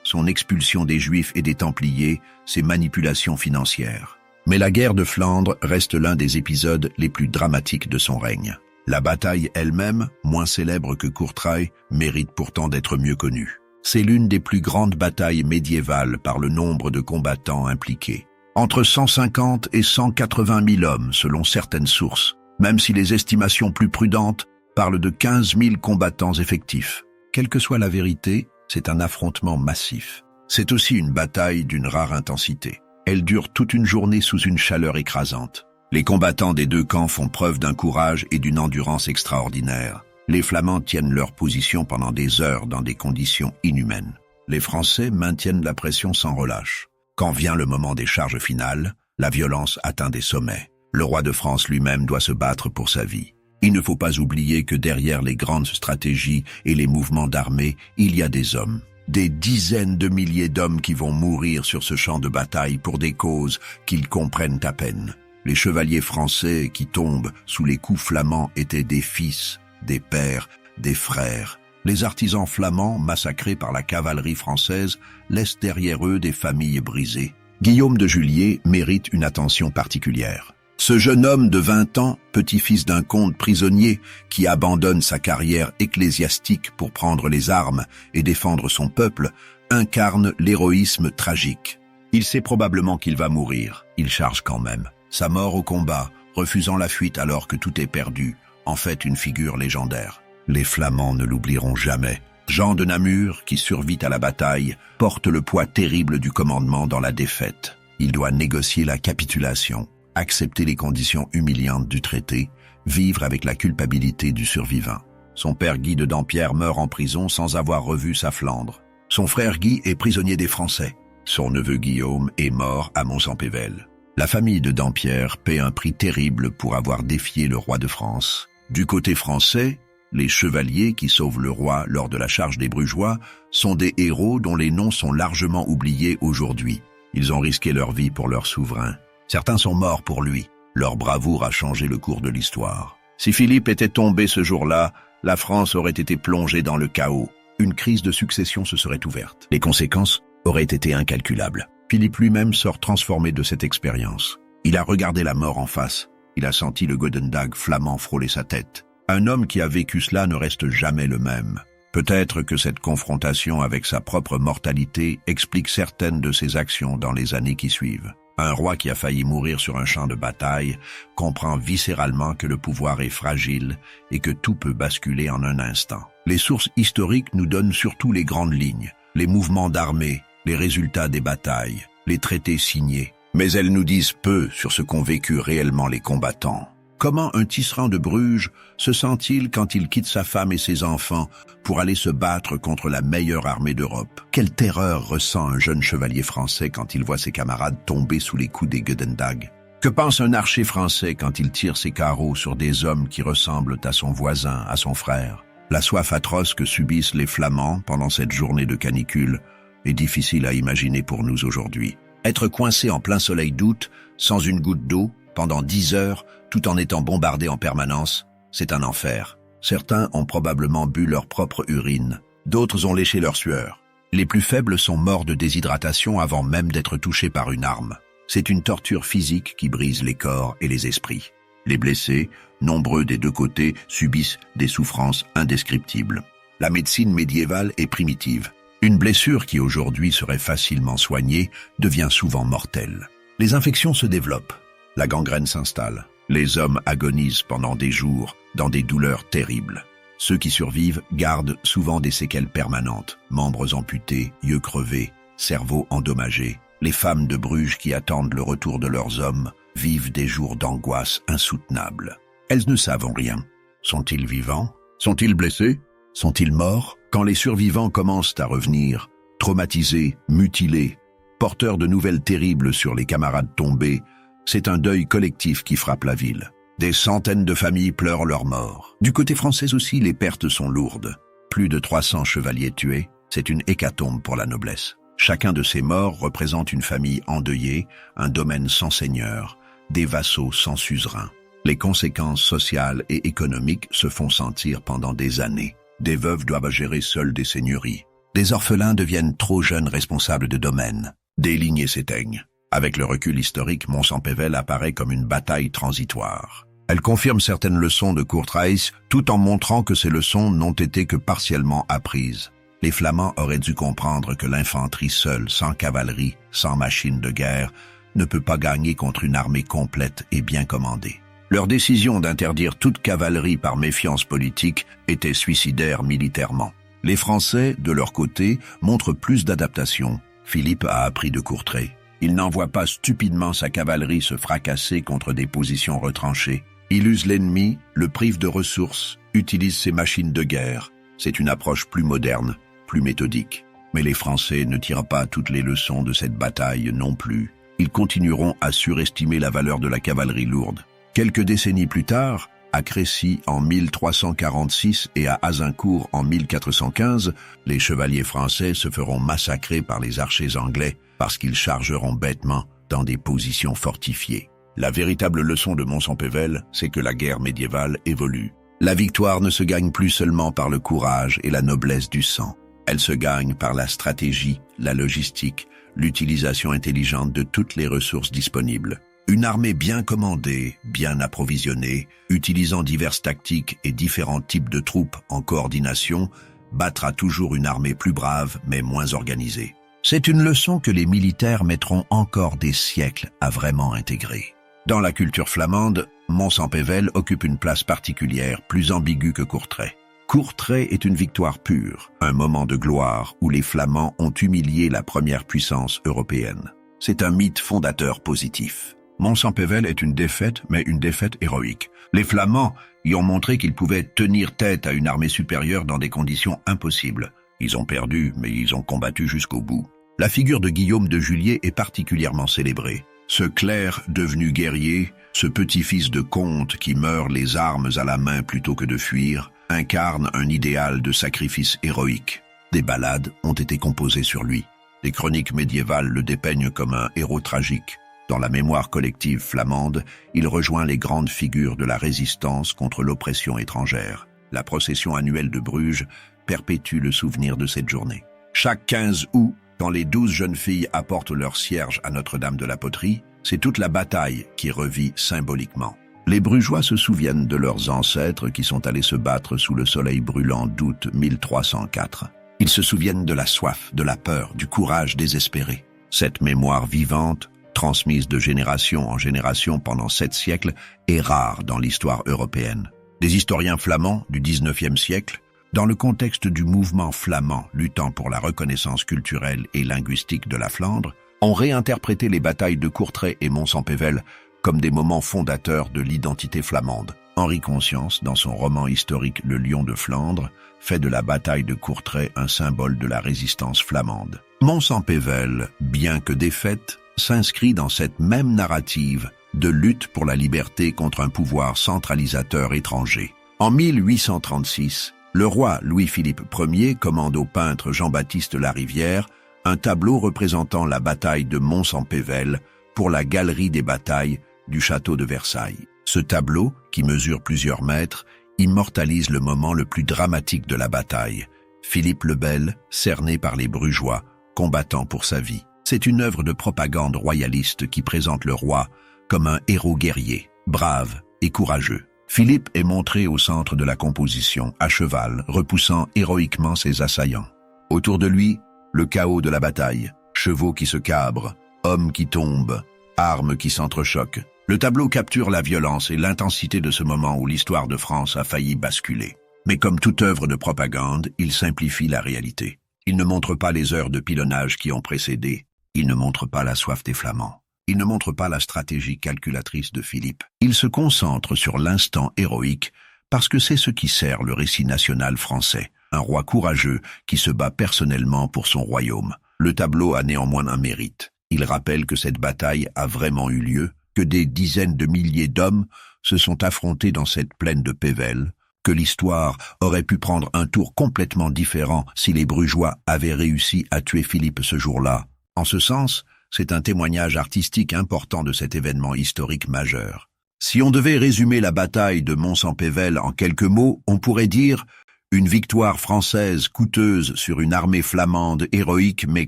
son expulsion des Juifs et des Templiers, ses manipulations financières. Mais la guerre de Flandre reste l'un des épisodes les plus dramatiques de son règne. La bataille elle-même, moins célèbre que Courtrai, mérite pourtant d'être mieux connue. C'est l'une des plus grandes batailles médiévales par le nombre de combattants impliqués. Entre 150 et 180 000 hommes selon certaines sources, même si les estimations plus prudentes parlent de 15 000 combattants effectifs. Quelle que soit la vérité, c'est un affrontement massif. C'est aussi une bataille d'une rare intensité. Elle dure toute une journée sous une chaleur écrasante. Les combattants des 2 camps font preuve d'un courage et d'une endurance extraordinaires. Les Flamands tiennent leur position pendant des heures dans des conditions inhumaines. Les Français maintiennent la pression sans relâche. Quand vient le moment des charges finales, la violence atteint des sommets. Le roi de France lui-même doit se battre pour sa vie. Il ne faut pas oublier que derrière les grandes stratégies et les mouvements d'armée, il y a des hommes. Des dizaines de milliers d'hommes qui vont mourir sur ce champ de bataille pour des causes qu'ils comprennent à peine. Les chevaliers français qui tombent sous les coups flamands étaient des fils, des pères, des frères. Les artisans flamands, massacrés par la cavalerie française, laissent derrière eux des familles brisées. Guillaume de Juliers mérite une attention particulière. Ce jeune homme de 20 ans, petit-fils d'un comte prisonnier qui abandonne sa carrière ecclésiastique pour prendre les armes et défendre son peuple, incarne l'héroïsme tragique. Il sait probablement qu'il va mourir, il charge quand même. Sa mort au combat, refusant la fuite alors que tout est perdu, en fait une figure légendaire. Les Flamands ne l'oublieront jamais. Jean de Namur, qui survit à la bataille, porte le poids terrible du commandement dans la défaite. Il doit négocier la capitulation, accepter les conditions humiliantes du traité, vivre avec la culpabilité du survivant. Son père Guy de Dampierre meurt en prison sans avoir revu sa Flandre. Son frère Guy est prisonnier des Français. Son neveu Guillaume est mort à Mons-en-Pévèle. La famille de Dampierre paie un prix terrible pour avoir défié le roi de France. Du côté français, les chevaliers qui sauvent le roi lors de la charge des Brugeois sont des héros dont les noms sont largement oubliés aujourd'hui. Ils ont risqué leur vie pour leur souverain. Certains sont morts pour lui. Leur bravoure a changé le cours de l'histoire. Si Philippe était tombé ce jour-là, la France aurait été plongée dans le chaos. Une crise de succession se serait ouverte. Les conséquences auraient été incalculables. Philippe lui-même sort transformé de cette expérience. Il a regardé la mort en face. Il a senti le Godendag flamand frôler sa tête. Un homme qui a vécu cela ne reste jamais le même. Peut-être que cette confrontation avec sa propre mortalité explique certaines de ses actions dans les années qui suivent. Un roi qui a failli mourir sur un champ de bataille comprend viscéralement que le pouvoir est fragile et que tout peut basculer en un instant. Les sources historiques nous donnent surtout les grandes lignes, les mouvements d'armée, les résultats des batailles, les traités signés. Mais elles nous disent peu sur ce qu'ont vécu réellement les combattants. Comment un tisserand de Bruges se sent-il quand il quitte sa femme et ses enfants pour aller se battre contre la meilleure armée d'Europe? Quelle terreur ressent un jeune chevalier français quand il voit ses camarades tomber sous les coups des Godendag? Que pense un archer français quand il tire ses carreaux sur des hommes qui ressemblent à son voisin, à son frère? La soif atroce que subissent les Flamands pendant cette journée de canicule est difficile à imaginer pour nous aujourd'hui. Être coincé en plein soleil d'août, sans une goutte d'eau, pendant 10 heures, tout en étant bombardé en permanence, c'est un enfer. Certains ont probablement bu leur propre urine, d'autres ont léché leur sueur. Les plus faibles sont morts de déshydratation avant même d'être touchés par une arme. C'est une torture physique qui brise les corps et les esprits. Les blessés, nombreux des deux côtés, subissent des souffrances indescriptibles. La médecine médiévale est primitive. Une blessure qui aujourd'hui serait facilement soignée devient souvent mortelle. Les infections se développent. La gangrène s'installe. Les hommes agonisent pendant des jours, dans des douleurs terribles. Ceux qui survivent gardent souvent des séquelles permanentes, membres amputés, yeux crevés, cerveau endommagé. Les femmes de Bruges qui attendent le retour de leurs hommes vivent des jours d'angoisse insoutenables. Elles ne savent rien. Sont-ils vivants? Sont-ils blessés? Sont-ils morts? Quand les survivants commencent à revenir, traumatisés, mutilés, porteurs de nouvelles terribles sur les camarades tombés, c'est un deuil collectif qui frappe la ville. Des centaines de familles pleurent leur mort. Du côté français aussi, les pertes sont lourdes. Plus de 300 chevaliers tués, c'est une hécatombe pour la noblesse. Chacun de ces morts représente une famille endeuillée, un domaine sans seigneur, des vassaux sans suzerain. Les conséquences sociales et économiques se font sentir pendant des années. Des veuves doivent gérer seules des seigneuries. Des orphelins deviennent trop jeunes responsables de domaines. Des lignées s'éteignent. Avec le recul historique, Mons-en-Pévèle apparaît comme une bataille transitoire. Elle confirme certaines leçons de Courtrai, tout en montrant que ces leçons n'ont été que partiellement apprises. Les Flamands auraient dû comprendre que l'infanterie seule, sans cavalerie, sans machine de guerre, ne peut pas gagner contre une armée complète et bien commandée. Leur décision d'interdire toute cavalerie par méfiance politique était suicidaire militairement. Les Français, de leur côté, montrent plus d'adaptation. Philippe a appris de Courtrai. Il n'envoie pas stupidement sa cavalerie se fracasser contre des positions retranchées. Il use l'ennemi, le prive de ressources, utilise ses machines de guerre. C'est une approche plus moderne, plus méthodique. Mais les Français ne tirent pas toutes les leçons de cette bataille non plus. Ils continueront à surestimer la valeur de la cavalerie lourde. Quelques décennies plus tard, à Crécy en 1346 et à Azincourt en 1415, les chevaliers français se feront massacrer par les archers anglais parce qu'ils chargeront bêtement dans des positions fortifiées. La véritable leçon de Mons-en-Pévèle, c'est que la guerre médiévale évolue. La victoire ne se gagne plus seulement par le courage et la noblesse du sang. Elle se gagne par la stratégie, la logistique, l'utilisation intelligente de toutes les ressources disponibles. Une armée bien commandée, bien approvisionnée, utilisant diverses tactiques et différents types de troupes en coordination, battra toujours une armée plus brave mais moins organisée. C'est une leçon que les militaires mettront encore des siècles à vraiment intégrer. Dans la culture flamande, Mons-en-Pévèle occupe une place particulière, plus ambiguë que Courtrai. Courtrai est une victoire pure, un moment de gloire où les Flamands ont humilié la première puissance européenne. C'est un mythe fondateur positif. Mons-en-Pévèle est une défaite, mais une défaite héroïque. Les Flamands y ont montré qu'ils pouvaient tenir tête à une armée supérieure dans des conditions impossibles. Ils ont perdu, mais ils ont combattu jusqu'au bout. La figure de Guillaume de Juliers est particulièrement célébrée. Ce clerc devenu guerrier, ce petit-fils de comte qui meurt les armes à la main plutôt que de fuir, incarne un idéal de sacrifice héroïque. Des ballades ont été composées sur lui. Les chroniques médiévales le dépeignent comme un héros tragique. Dans la mémoire collective flamande, il rejoint les grandes figures de la résistance contre l'oppression étrangère. La procession annuelle de Bruges perpétue le souvenir de cette journée. Chaque 15 août, quand les 12 jeunes filles apportent leur cierge à Notre-Dame de la Poterie, c'est toute la bataille qui revit symboliquement. Les Brugeois se souviennent de leurs ancêtres qui sont allés se battre sous le soleil brûlant d'août 1304. Ils se souviennent de la soif, de la peur, du courage désespéré. Cette mémoire vivante, transmise de génération en génération pendant 7 siècles, est rare dans l'histoire européenne. Des historiens flamands du XIXe siècle, dans le contexte du mouvement flamand luttant pour la reconnaissance culturelle et linguistique de la Flandre, ont réinterprété les batailles de Courtrai et Mons-en-Pévèle comme des moments fondateurs de l'identité flamande. Henri Conscience, dans son roman historique Le Lion de Flandre, fait de la bataille de Courtrai un symbole de la résistance flamande. Mons-en-Pévèle, bien que défaite, s'inscrit dans cette même narrative de lutte pour la liberté contre un pouvoir centralisateur étranger. En 1836, le roi Louis-Philippe Ier commande au peintre Jean-Baptiste Larivière un tableau représentant la bataille de Mons-en-Pévèle pour la galerie des batailles du château de Versailles. Ce tableau, qui mesure plusieurs mètres, immortalise le moment le plus dramatique de la bataille. Philippe le Bel, cerné par les Brugeois, combattant pour sa vie. C'est une œuvre de propagande royaliste qui présente le roi comme un héros guerrier, brave et courageux. Philippe est montré au centre de la composition, à cheval, repoussant héroïquement ses assaillants. Autour de lui, le chaos de la bataille, chevaux qui se cabrent, hommes qui tombent, armes qui s'entrechoquent. Le tableau capture la violence et l'intensité de ce moment où l'histoire de France a failli basculer. Mais comme toute œuvre de propagande, il simplifie la réalité. Il ne montre pas les heures de pilonnage qui ont précédé. Il ne montre pas la soif des Flamands. Il ne montre pas la stratégie calculatrice de Philippe. Il se concentre sur l'instant héroïque parce que c'est ce qui sert le récit national français. Un roi courageux qui se bat personnellement pour son royaume. Le tableau a néanmoins un mérite. Il rappelle que cette bataille a vraiment eu lieu, que des dizaines de milliers d'hommes se sont affrontés dans cette plaine de Pévèle, que l'histoire aurait pu prendre un tour complètement différent si les Brugeois avaient réussi à tuer Philippe ce jour-là. En ce sens, c'est un témoignage artistique important de cet événement historique majeur. Si on devait résumer la bataille de Mons-en-Pévèle en quelques mots, on pourrait dire une victoire française coûteuse sur une armée flamande héroïque mais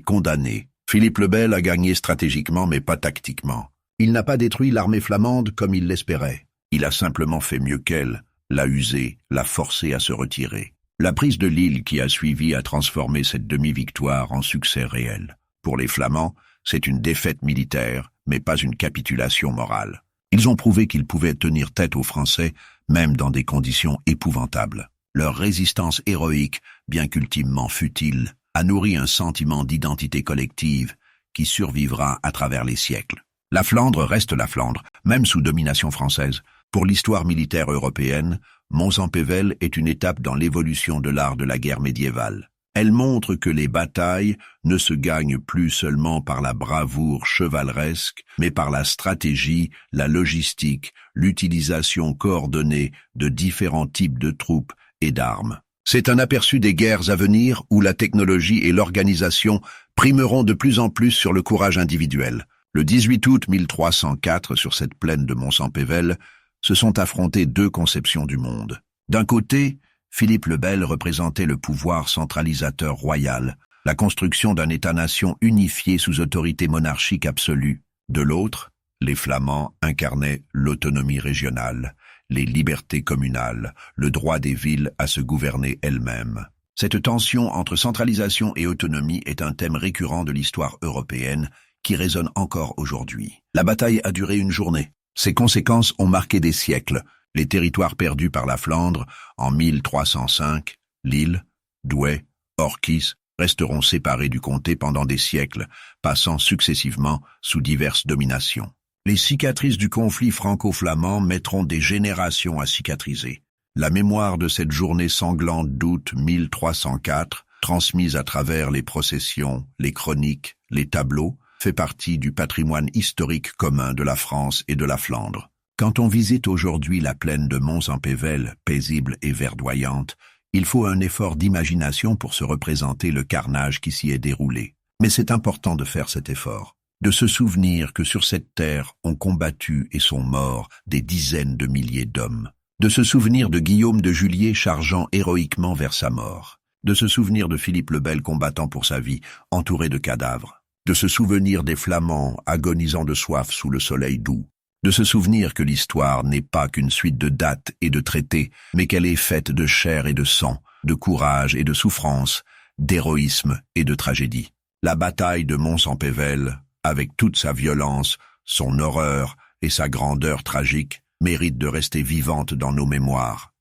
condamnée. Philippe le Bel a gagné stratégiquement mais pas tactiquement. Il n'a pas détruit l'armée flamande comme il l'espérait. Il a simplement fait mieux qu'elle, l'a usée, l'a forcée à se retirer. La prise de Lille qui a suivi a transformé cette demi-victoire en succès réel. Pour les Flamands, c'est une défaite militaire, mais pas une capitulation morale. Ils ont prouvé qu'ils pouvaient tenir tête aux Français, même dans des conditions épouvantables. Leur résistance héroïque, bien qu'ultimement futile, a nourri un sentiment d'identité collective qui survivra à travers les siècles. La Flandre reste la Flandre, même sous domination française. Pour l'histoire militaire européenne, Mons-en-Pévèle est une étape dans l'évolution de l'art de la guerre médiévale. Elle montre que les batailles ne se gagnent plus seulement par la bravoure chevaleresque, mais par la stratégie, la logistique, l'utilisation coordonnée de différents types de troupes et d'armes. C'est un aperçu des guerres à venir où la technologie et l'organisation primeront de plus en plus sur le courage individuel. Le 18 août 1304, sur cette plaine de Mons-en-Pévèle, se sont affrontées deux conceptions du monde. D'un côté, Philippe le Bel représentait le pouvoir centralisateur royal, la construction d'un État-nation unifié sous autorité monarchique absolue. De l'autre, les Flamands incarnaient l'autonomie régionale, les libertés communales, le droit des villes à se gouverner elles-mêmes. Cette tension entre centralisation et autonomie est un thème récurrent de l'histoire européenne qui résonne encore aujourd'hui. La bataille a duré une journée. Ses conséquences ont marqué des siècles. Les territoires perdus par la Flandre en 1305, Lille, Douai, Orchies, resteront séparés du comté pendant des siècles, passant successivement sous diverses dominations. Les cicatrices du conflit franco-flamand mettront des générations à cicatriser. La mémoire de cette journée sanglante d'août 1304 transmise à travers les processions, les chroniques, les tableaux, fait partie du patrimoine historique commun de la France et de la Flandre. Quand on visite aujourd'hui la plaine de Mons-en-Pévèle, paisible et verdoyante, il faut un effort d'imagination pour se représenter le carnage qui s'y est déroulé. Mais c'est important de faire cet effort, de se souvenir que sur cette terre ont combattu et sont morts des dizaines de milliers d'hommes, de se souvenir de Guillaume de Juliers chargeant héroïquement vers sa mort, de se souvenir de Philippe le Bel combattant pour sa vie, entouré de cadavres, de se souvenir des Flamands agonisant de soif sous le soleil doux, de se souvenir que l'histoire n'est pas qu'une suite de dates et de traités, mais qu'elle est faite de chair et de sang, de courage et de souffrance, d'héroïsme et de tragédie. La bataille de Mons-en-Pévèle, avec toute sa violence, son horreur et sa grandeur tragique, mérite de rester vivante dans nos mémoires.